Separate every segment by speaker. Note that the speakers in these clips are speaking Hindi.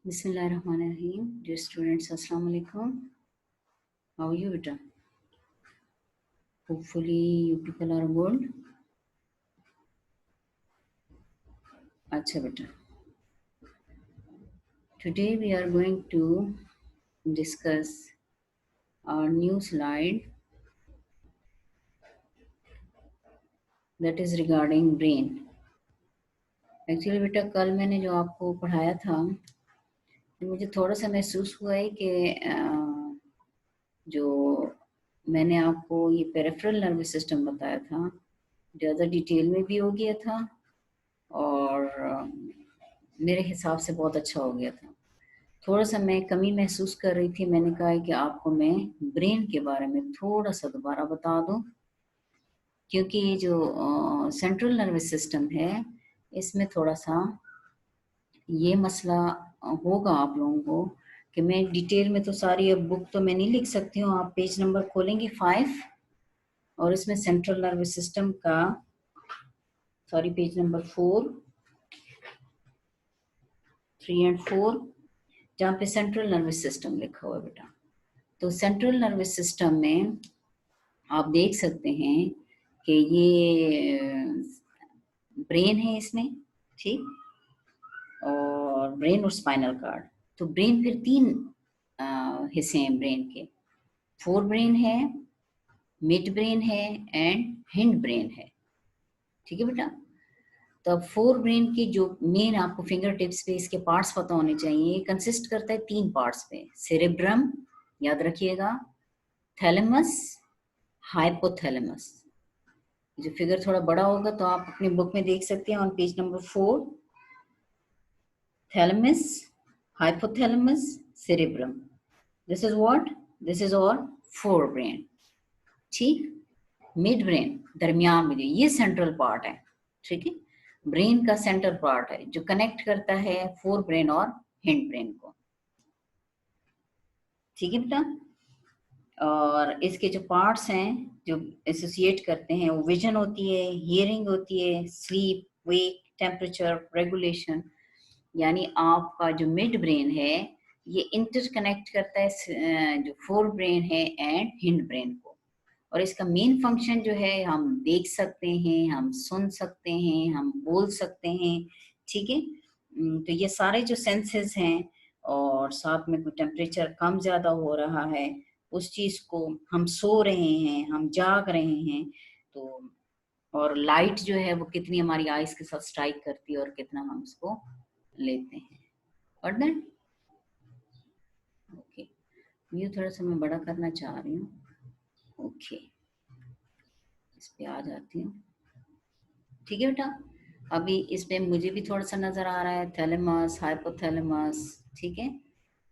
Speaker 1: Bismillahirrahmanirrahim. Dear students, Assalamu alaikum. How are you, beta? Hopefully, you people are good. Acha, beta. Today, we are going to discuss our new slide that is regarding brain. Actually, beta, कल मैंने जो आपको पढ़ाया था, मुझे थोड़ा सा महसूस हुआ है कि जो मैंने आपको ये पेरिफेरल नर्वस सिस्टम बताया था, ज़्यादा डिटेल में भी हो गया था और मेरे हिसाब से बहुत अच्छा हो गया था। थोड़ा सा मैं कमी महसूस कर रही थी। मैंने कहा है कि आपको मैं ब्रेन के बारे में थोड़ा सा दोबारा बता दूं, क्योंकि ये जो सेंट्रल नर्वस सिस्टम है, इसमें थोड़ा सा ये मसला होगा आप लोगों को कि मैं डिटेल में तो सारी अब बुक तो मैं नहीं लिख सकती हूँ। आप पेज नंबर खोलेंगे 5 और इसमें सेंट्रल नर्वस सिस्टम का पेज नंबर 4, 3 और 4, जहाँ पे सेंट्रल नर्वस सिस्टम लिखा हुआ है बेटा। तो सेंट्रल नर्वस सिस्टम में आप देख सकते हैं कि ये ब्रेन है इसमें, ठीक, और ब्रेन और स्पाइनल कार्ड। तो ब्रेन फिर 3 हिस्से हैं ब्रेन के। फोर ब्रेन है, मिड ब्रेन है एंड हिंड ब्रेन है, ठीक है बेटा। तो अब फोर ब्रेन की जो मेन आपको फिंगर टिप्स पे इसके पार्ट्स पता होने चाहिए। ये कंसिस्ट करता है 3 पार्ट्स पे। सेरेब्रम, याद रखिएगा, थैलेमस, हाइपोथैलेमस। जो फिगर थोड़ा बड़ा होगा तो आप अपनी बुक में देख सकते हैं on page number 4। Thalamus, hypothalamus, cerebrum, this is what, this is all fore brain, ठीक। मिड ब्रेन दरमियान में, ये सेंट्रल पार्ट है, ठीक है। ब्रेन का सेंट्रल पार्ट है जो कनेक्ट करता है फोर ब्रेन और हिंड ब्रेन को, ठीक है बेटा। और इसके जो पार्ट्स हैं जो एसोसिएट करते हैं, वो विजन होती है, हियरिंग होती है, स्लीप, वेक, टेम्परेचर रेगुलेशन। यानी आपका जो मिड ब्रेन है ये इंटरकनेक्ट करता है जो फोर ब्रेन है एंड हिंड ब्रेन को। और इसका मेन फंक्शन जो है, हम देख सकते हैं, हम सुन सकते हैं, हम बोल सकते हैं, ठीक है। तो ये सारे जो सेंसेस हैं, और साथ में कोई टेम्परेचर कम ज्यादा हो रहा है, उस चीज को, हम सो रहे हैं, हम जाग रहे हैं, तो और लाइट जो है वो कितनी हमारी आईज के साथ स्ट्राइक करती है और कितना हम उसको लेते हैं। और देन ओके, ये थोड़ा सा मैं बड़ा करना चाह रही हूँ। ओके, इस पे आ जाती हूँ, ठीक है बेटा। अभी इसमें मुझे भी थोड़ा सा नजर आ रहा है, थैलेमस, हाइपोथैलेमस, ठीक है,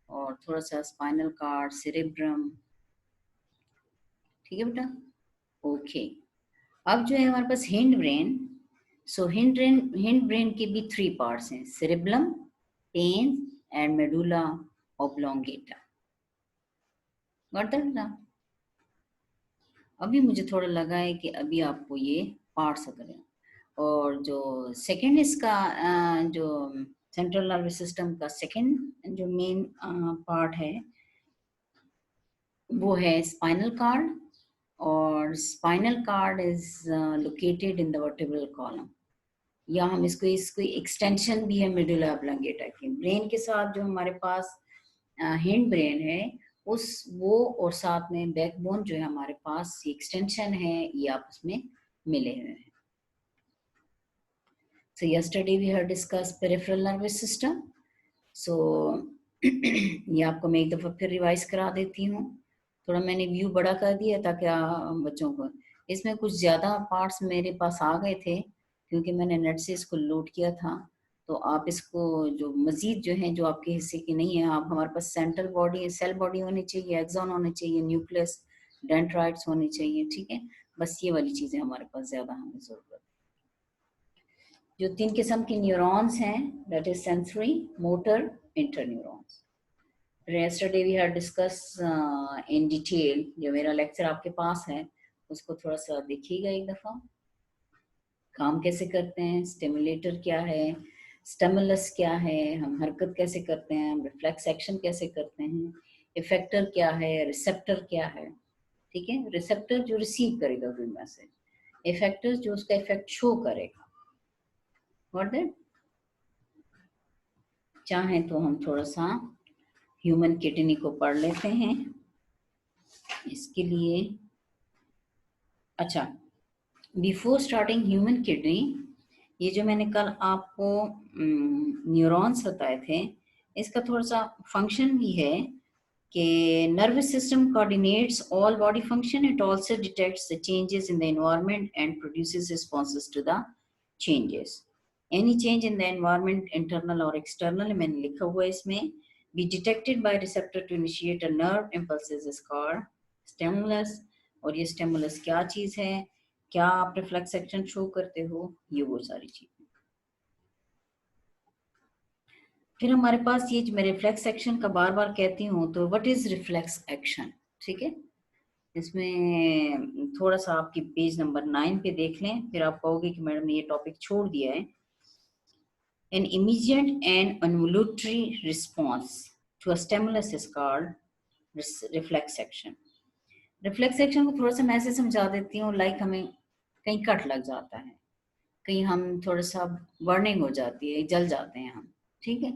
Speaker 1: और थोड़ा सा स्पाइनल कार्ड, सेरेब्रम, ठीक है बेटा। ओके, अब जो है हमारे पास hind brain. So hind brain के भी 3 पार्ट्स हैं, सेरेब्रम, पेन and medulla oblongata. Got that बेटा। अभी मुझे थोड़ा लगा है कि अभी आपको ये पार्ट्स अगर हैं। और जो सेकंड इसका जो सेंट्रल नर्वस सिस्टम का सेकंड जो मेन पार्ट है वो है स्पाइनल कार्ड। और spinal cord is located in the vertebral column, या हम इसको इसको एक्सटेंशन भी है मेडुला ऑब्लोंगेटा की। ब्रेन के साथ जो हमारे पास हिंड ब्रेन है, उस वो और साथ में बैकबोन जो है हमारे पास, ये एक्सटेंशन है, ये आपस में मिले हुए हैं। So yesterday we have discussed peripheral nervous system. So ये आपको मैं एक दफा फिर रिवाइज करा देती हूँ। थोड़ा मैंने व्यू बड़ा कर दिया ताकि बच्चों को, इसमें कुछ ज्यादा पार्ट्स मेरे पास आ गए थे क्योंकि मैंने नेट से इसको लोड किया था। तो आप इसको जो मजीद जो है, जो आपके हिस्से की नहीं है, आप, हमारे पास सेंट्रल बॉडी, सेल बॉडी होनी चाहिए, एक्सॉन होने चाहिए, न्यूक्लियस, डेंड्राइट्स होने चाहिए, ठीक है। बस ये वाली चीजें हमारे पास ज्यादा हमें जरूरत। जो 3 किस्म के न्यूरॉन्स हैं, that is sensory, motor, interneurons. yesterday we had discussed in detail। जो मेरा लेक्चर आपके पास है उसको थोड़ा सा देखिएगा एक दफा, काम कैसे करते हैं, स्टिमुलेटर क्या है, स्टिमुलस क्या है, हम हरकत कैसे करते हैं, हम रिफ्लेक्स एक्शन कैसे करते हैं, इफेक्टर क्या है, रिसेप्टर क्या है। ठीक है, रिसेप्टर जो रिसीव करेगा कोई मैसेज, इफेक्टर जो उसका इफेक्ट शो करेगा। व्हाट दैट, चाहें तो हम थोड़ा सा ह्यूमन किडनी को पढ़ लेते हैं इसके लिए। अच्छा, बिफोर स्टार्टिंग ह्यूमन किडनी, ये जो मैंने कल आपको न्यूरॉन्स बताए थे, इसका थोड़ा सा फंक्शन भी है कि nervous system coordinates all body function. It also detects the changes in the environment and produces responses to the changes. Any change in the environment, internal or external, मैंने लिखा हुआ है इसमें, be detected by receptor to initiate a nerve impulses is called stimulus. और ये stimulus क्या चीज है, क्या आप रिफ्लेक्स एक्शन शो करते हो, ये वो सारी चीज। फिर हमारे पास ये मैं रिफ्लेक्स एक्शन का बार बार कहती हूँ, तो व्हाट इज रिफ्लेक्स एक्शन। ठीक है, इसमें थोड़ा सा आपकी पेज नंबर 9 पे देख लें, फिर आप कहोगे कि मैडम ने ये टॉपिक छोड़ दिया है। An immediate and involuntary response to a stimulus is called reflex action. Reflex action को थोड़ा सा मैं ऐसे समझा देती हूँ, लाइक हमें कहीं कट लग जाता है, कहीं हम थोड़ा सा बर्निंग हो जाती है, जल जाते हैं हम। ठीक है,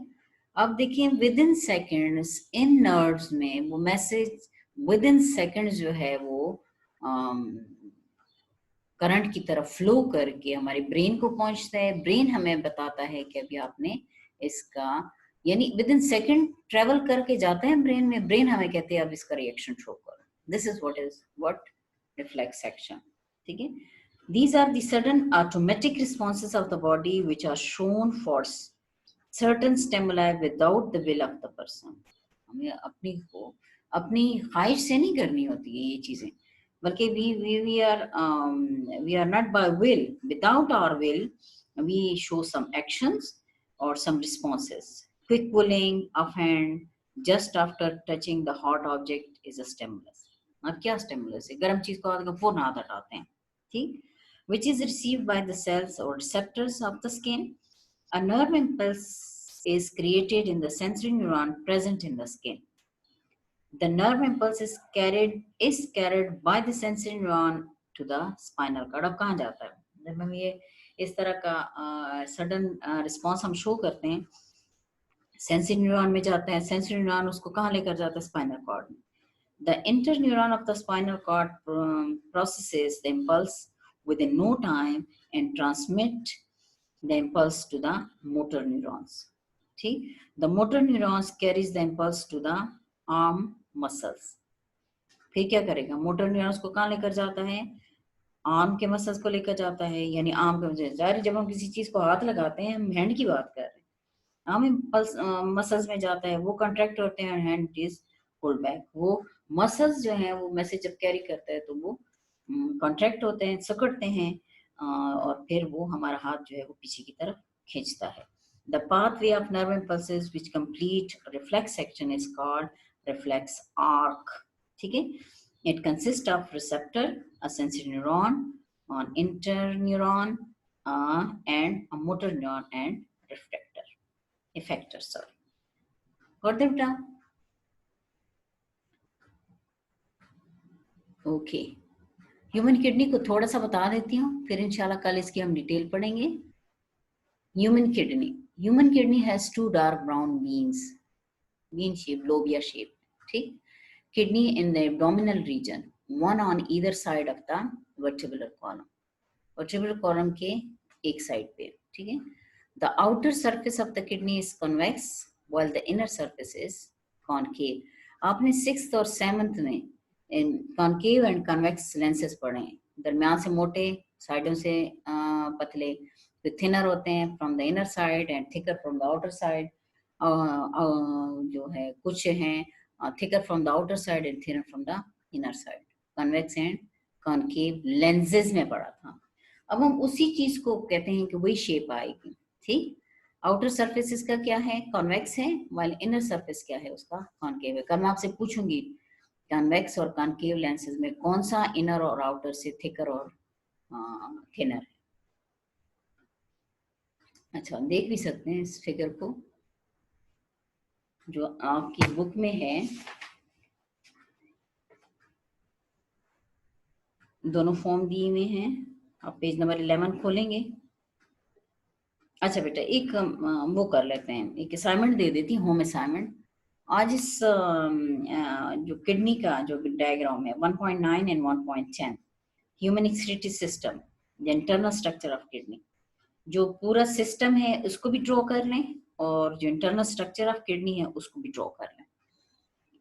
Speaker 1: अब देखिए with in seconds in nerves में वो मैसेज विद इन सेकेंड्स जो है वो करंट की तरफ फ्लो करके हमारे ब्रेन को पहुंचता है। ब्रेन हमें बताता है कि अभी आपने इसका, यानी विद इन सेकेंड ट्रेवल करके जाते हैं ब्रेन में, ब्रेन हमें कहते हैं अब इसका रिएक्शन शो करो। This is what reflex action. ठीक है, these are the sudden automatic responses of the body which are shown for certain stimuli without the will of the person. हमें अपनी ख्वाहिश से नहीं करनी होती है ये चीजें, बल्कि we are not by will, without our will we show some actions or some responses. Quick pulling of hand just after touching the hot object is a stimulus. अब क्या स्टिमुलस है, गर्म चीज को फौरन हाथ हटाते हैं। ठीक, which is received by the cells or receptors of the skin. A nerve impulse is created in the sensory neuron present in the skin. The nerve impulse is carried by the sensory neuron to the spinal cord. अब कहाँ जाता है, जब हम ये इस तरह का सडन रिस्पॉन्स हम शो करते हैं, सेंसरी न्यूरॉन में जाता है, सेंसरी न्यूरॉन उसको कहाँ लेकर जाता है, स्पाइनल कॉर्ड में। The interneuron of the spinal cord processes the impulse within no time and transmit the impulse to the motor neurons. ठीक, the motor neurons carries the impulse to the arm muscles. फिर क्या करेगा, मोटर न्यूरॉन्स को कहाँ लेकर जाता है, आर्म के मसल्स को लेकर जाता है, यानी आर्म के जाहिर जब हम किसी चीज को हाथ लगाते हैं, हम हैंड की बात कर रहे हैं, आर्म इम्पल्स मसल्स में जाता है, वो कंट्रैक्ट होते हैं, हैंड इज पुल बैक। वो मसल्स जो हैं वो मैसेज जब कैरी करता है तो वो कॉन्ट्रैक्ट होते हैं, सिकुड़ते हैं, और फिर वो हमारा हाथ जो है वो पीछे की तरफ खींचता है। The pathway of nerve impulses which complete reflex action is called reflex arc. ठीक है, it consists of receptor, a sensory neuron, an interneuron, and a motor neuron and effector. Sorry, got them down? Okay, human kidney को थोड़ा सा बता देती हूँ, फिर इंशाल्लाह कल इसकी हम डिटेल पढ़ेंगे। Human kidney has 2 dark brown bean shape, lobia shape. ठीक, kidney in the abdominal region, one on either side of the vertebral column. vertebral column के एक साइड पे। ठीक है, the outer surface of the kidney is convex while the inner surface is concave. आपने 6th और 7th में कॉन्केव एंड कन्वेक्स लेंसेज पढ़े हैं, दरमियान से मोटे, साइडों से पतले, तो थिनर होते हैं from the inner side and thicker from the outer side. जो है कुछ हैं thicker from the outer side and thinner from the inner side. Convex and concave lenses में पढ़ा था। अब हम उसी चीज को कहते हैं कि वही शेप आएगी। ठीक, आउटर सरफेस इसका क्या है, कॉन्वेक्स है, वाइल इनर सरफेस क्या है उसका, कॉन्केव है। कल मैं आपसे पूछूंगी कॉन्वेक्स और कॉन्केव लेंसेज में कौन सा इनर और आउटर से थिकर और थिनर है। अच्छा, देख भी सकते हैं इस फिगर को, जो आपकी बुक में है। दोनों फॉर्म दिए हुए हैं। आप पेज नंबर 11 खोलेंगे। अच्छा बेटा, एक वो कर लेते हैं, एक असाइनमेंट दे देती हूँ, होम असाइनमेंट। आज इस जो किडनी का जो डायग्राम है 1.9 and 1.10, human excretory system, the internal structure of kidney, जो पूरा सिस्टम है उसको भी ड्रॉ कर लें, और जो इंटरनल स्ट्रक्चर ऑफ किडनी है उसको भी ड्रॉ कर लें।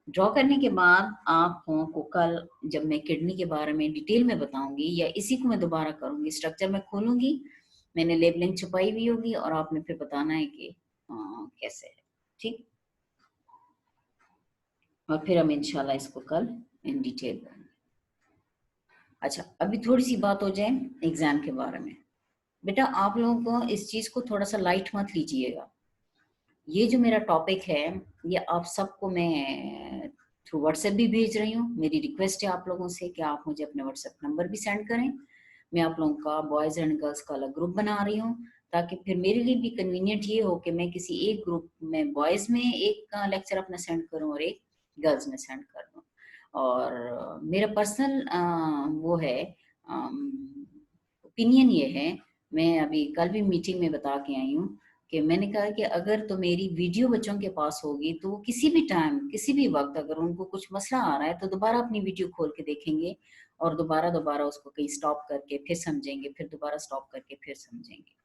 Speaker 1: ड्रॉ करने के बाद आप लोगों को कल, जब मैं किडनी के बारे में डिटेल में बताऊंगी, या इसी को मैं दोबारा करूंगी, स्ट्रक्चर में खोलूंगी, मैंने लेबलिंग छुपाई हुई होगी, और आपने फिर बताना है कि कैसे है। ठीक। और फिर हम इंशाल्लाह इसको कल इन डिटेल करेंगे। अच्छा, अभी थोड़ी सी बात हो जाए एग्जाम के बारे में। बेटा, आप लोगों को इस चीज को थोड़ा सा लाइट मत लीजिएगा। ये जो मेरा टॉपिक है, ये आप सबको मैं थ्रू व्हाट्सएप भी भेज रही हूँ। मेरी रिक्वेस्ट है आप लोगों से कि आप मुझे अपने व्हाट्सएप नंबर भी सेंड करें। मैं आप लोगों का बॉयज एंड गर्ल्स का अलग ग्रुप बना रही हूँ, ताकि फिर मेरे लिए भी कन्वीनियंट ये हो कि मैं किसी एक ग्रुप में बॉयज में एक लेक्चर अपना सेंड करूँ और एक गर्ल्स में सेंड कर दूँ। और मेरा पर्सनल वो है, ओपिनियन ये है, मैं अभी कल भी मीटिंग में बता के आई हूँ कि मैंने कहा कि अगर तो मेरी वीडियो बच्चों के पास होगी तो वो किसी भी टाइम, किसी भी वक्त, अगर उनको कुछ मसला आ रहा है तो दोबारा अपनी वीडियो खोल के देखेंगे, और दोबारा दोबारा उसको कहीं स्टॉप करके फिर समझेंगे, फिर दोबारा स्टॉप करके फिर समझेंगे।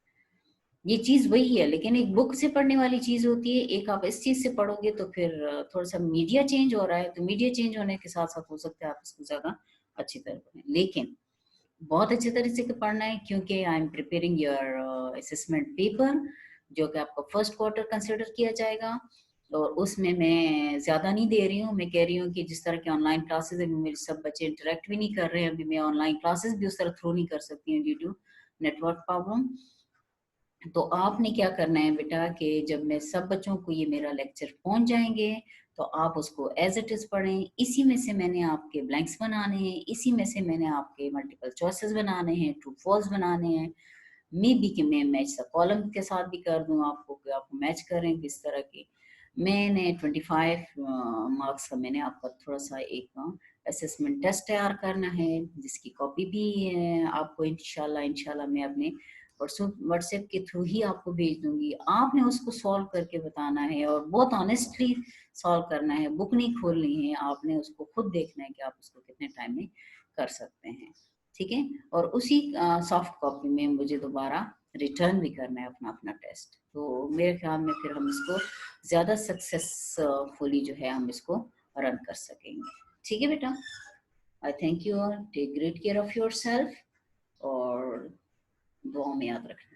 Speaker 1: ये चीज वही है, लेकिन एक बुक से पढ़ने वाली चीज होती है, एक आप इस चीज से पढ़ोगे तो फिर थोड़ा सा मीडिया चेंज हो रहा है, तो मीडिया चेंज होने के साथ साथ हो सकता है आप इसको ज्यादा अच्छी तरह पढ़ें। लेकिन बहुत अच्छे तरीके से पढ़ना है, क्योंकि I am preparing your assessment paper, जो कि आपका फर्स्ट क्वार्टर कंसिडर किया जाएगा। और उसमें मैं ज्यादा नहीं दे रही हूँ, मैं कह रही हूँ कि जिस तरह की ऑनलाइन क्लासेस है, मेरे सब बच्चे इंटरेक्ट भी नहीं कर रहे हैं, अभी मैं ऑनलाइन क्लासेस भी उस तरह थ्रू नहीं कर सकती हूँ ड्यू टू नेटवर्क प्रॉब्लम। तो आपने क्या करना है बेटा, कि जब मैं सब बच्चों को ये मेरा लेक्चर पहुंच जाएंगे, तो आप उसको एज इट इज पढ़ें। इसी में से मैंने आपके ब्लैंक्स बनाने हैं, इसी में से मैंने आपके मल्टीपल चॉइसेस बनाने हैं, ट्रू फॉल्स बनाने हैं। मे बी कि मैं मैच द कॉलम के साथ भी कर दूं आपको, कि आप मैच करें किस तरह की। मैंने 25 मार्क्स का मैंने आपका थोड़ा सा एक असेसमेंट टेस्ट तैयार करना है, जिसकी कॉपी भी आपको इंशाल्लाह इंशाल्लाह मैं अपने व्हाट्सएप के थ्रू ही आपको भेज दूंगी। आपने उसको सॉल्व करके बताना है, और बहुत ऑनेस्टली सॉल्व करना है, बुक नहीं खोलनी है, आपने उसको खुद देखना है कि आप उसको कितने टाइम में कर सकते हैं। ठीक है। और उसी सॉफ्ट कॉपी में मुझे दोबारा रिटर्न भी करना है अपना अपना टेस्ट। तो मेरे ख्याल में फिर हम इसको ज्यादा सक्सेसफुली जो है हम इसको रन कर सकेंगे। ठीक है बेटा। I thank you, take great care of yourself, और दुआ में याद रखना।